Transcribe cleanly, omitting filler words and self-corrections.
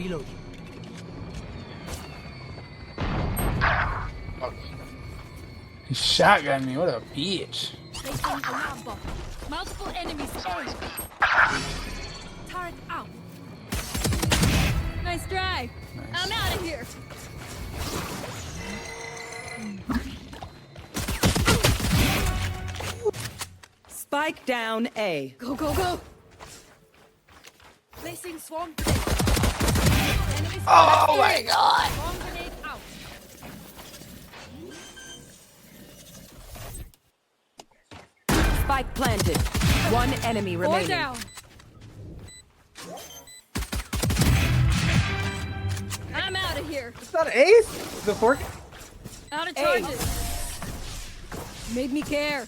Reload. He shotgun me. What a bitch. Placing alarm bomb. Multiple enemies A. Turret out. Nice try. Nice. I'm out of here. Spike down A. Go, go, go. Placing swarm grenade. Enemies Oh my god. Swarm grenade out. Spike planted. One enemy Four remaining. down. I'm out of here. It's not ace. The fork. Out of charges. Made me care.